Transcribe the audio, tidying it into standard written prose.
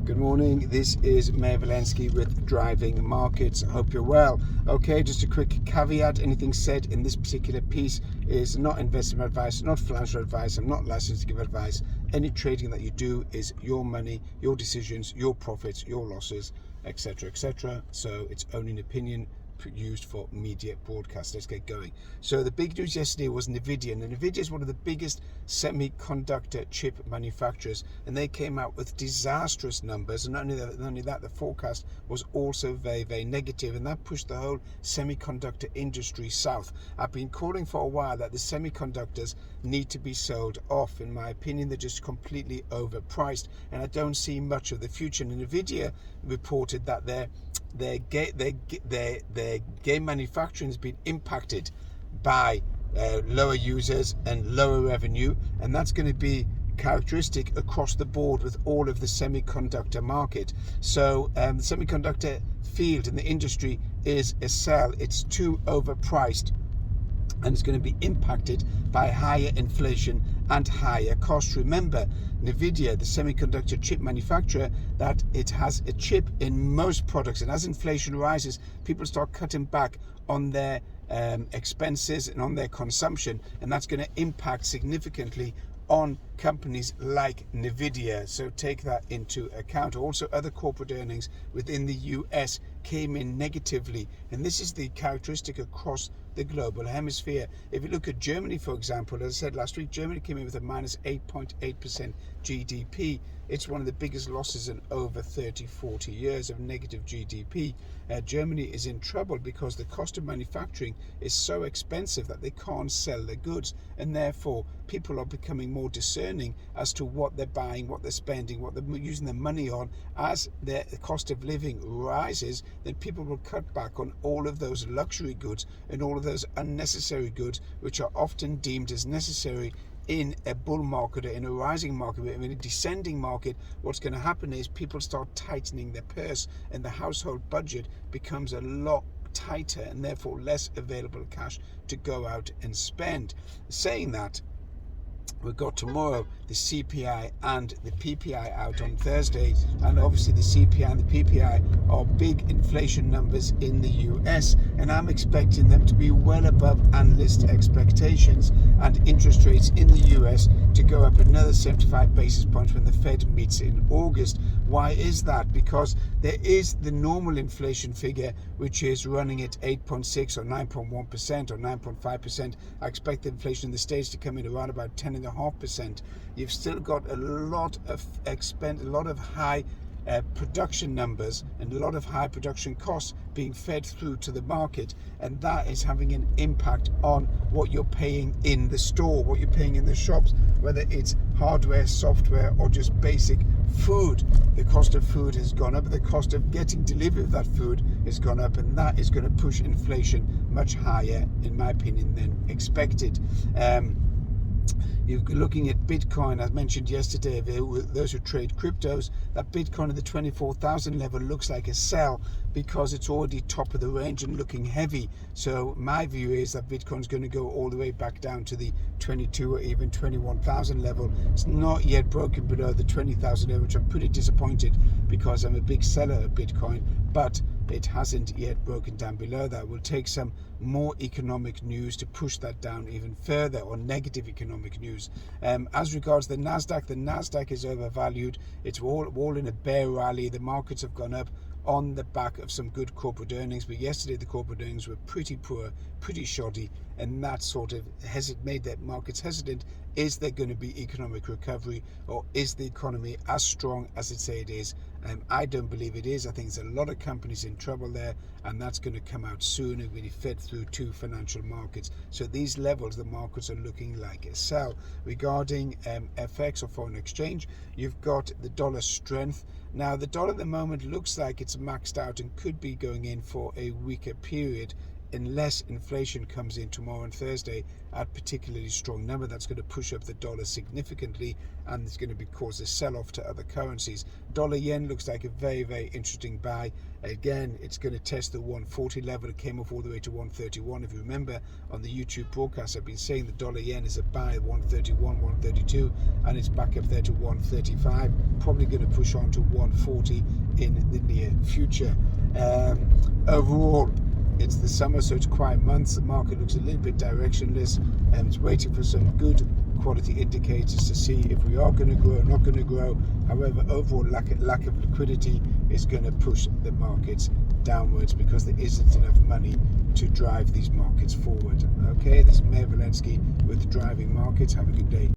Good morning, this is Mayor Valensky with Driving Markets. I hope you're well. Okay, just a quick caveat. Anything said in this particular piece is not investment advice, not financial advice. I'm not licensed to give advice. Any trading that you do is your money, your decisions, your profits, your losses, etc., etc. So it's only an opinion used for media broadcast. Let's get going. So the big news yesterday was Nvidia, and Nvidia is one of the biggest semiconductor chip manufacturers, and they came out with disastrous numbers. And not only that, the forecast was also very, very negative, and that pushed the whole semiconductor industry south. I've been calling for a while that the semiconductors need to be sold off. In my opinion, they're just completely overpriced, and I don't see much of the future. And Nvidia reported that their game manufacturing has been impacted by lower users and lower revenue, and that's going to be characteristic across the board with all of the semiconductor market. So the semiconductor field in the industry is a sell. It's too overpriced, and it's going to be impacted by higher inflation and higher costs. Remember, Nvidia, the semiconductor chip manufacturer, that it has a chip in most products, and as inflation rises, people start cutting back on their expenses and on their consumption, and that's going to impact significantly on companies like Nvidia. So take that into account. Also, other corporate earnings within the US came in negatively, and this is the characteristic across the global hemisphere. If you look at Germany, for example, as I said last week, Germany came in with a minus 8.8% GDP. It's one of the biggest losses in over 30-40 years of negative GDP. Germany is in trouble because the cost of manufacturing is so expensive that they can't sell their goods, and therefore people are becoming more discerning as to what they're buying, what they're spending, what they're using their money on. As the cost of living rises, then people will cut back on all of those luxury goods and all of those unnecessary goods, which are often deemed as necessary in a bull market or in a rising market. But in a descending market, what's going to happen is people start tightening their purse, and the household budget becomes a lot tighter, and therefore less available cash to go out and spend. Saying that, we've got tomorrow the CPI and the PPI out on Thursday, and obviously the CPI and the PPI are big inflation numbers in the US, and I'm expecting them to be well above analyst expectations, and interest rates in the US to go up another 75 basis points when the Fed meets in August. Why is that? Because there is the normal inflation figure, which is running at 8.6 or 9.1% or 9.5%. I expect the inflation in the States to come in around about 10.5%. You've still got a lot of high production numbers and a lot of high production costs being fed through to the market, and that is having an impact on what you're paying in the store, what you're paying in the shops, whether it's hardware, software, or just basic food. The cost of food has gone up, the cost of getting delivery of that food has gone up, and that is going to push inflation much higher, in my opinion, than expected. You're looking at Bitcoin, as mentioned yesterday, those who trade cryptos, that Bitcoin at the 24,000 level looks like a sell because it's already top of the range and looking heavy. So my view is that Bitcoin's going to go all the way back down to the 22 or even 21,000 level. It's not yet broken below the 20,000 level, which I'm pretty disappointed because I'm a big seller of Bitcoin, but it hasn't yet broken down below that. We'll take some more economic news to push that down even further, or negative economic news. As regards the Nasdaq is overvalued. It's all in a bear rally. The markets have gone up on the back of some good corporate earnings, but yesterday the corporate earnings were pretty poor, pretty shoddy, and that sort of made the markets hesitant. Is there going to be economic recovery, or is the economy as strong as it say it is? I don't believe it is. I think there's a lot of companies in trouble there, and that's going to come out soon and be fed through to financial markets. So at these levels, the markets are looking like a sell. Regarding FX or foreign exchange, you've got the dollar strength. Now, the dollar at the moment looks like it's maxed out and could be going in for a weaker period unless inflation comes in tomorrow and Thursday at particularly strong number, that's going to push up the dollar significantly, and it's going to cause a sell-off to other currencies. Dollar yen looks like a very, very interesting buy. Again, it's going to test the 140 level. It came off all the way to 131. If you remember on the YouTube broadcast, I've been saying the dollar yen is a buy at 131, 132, and it's back up there to 135. Probably going to push on to 140 in the near future. Overall, it's the summer, so it's quiet months. The market looks a little bit directionless, and it's waiting for some good quality indicators to see if we are going to grow or not going to grow. However, overall lack of liquidity is going to push the markets downwards because there isn't enough money to drive these markets forward. Okay, this is Mayor Valensky with Driving Markets. Have a good day.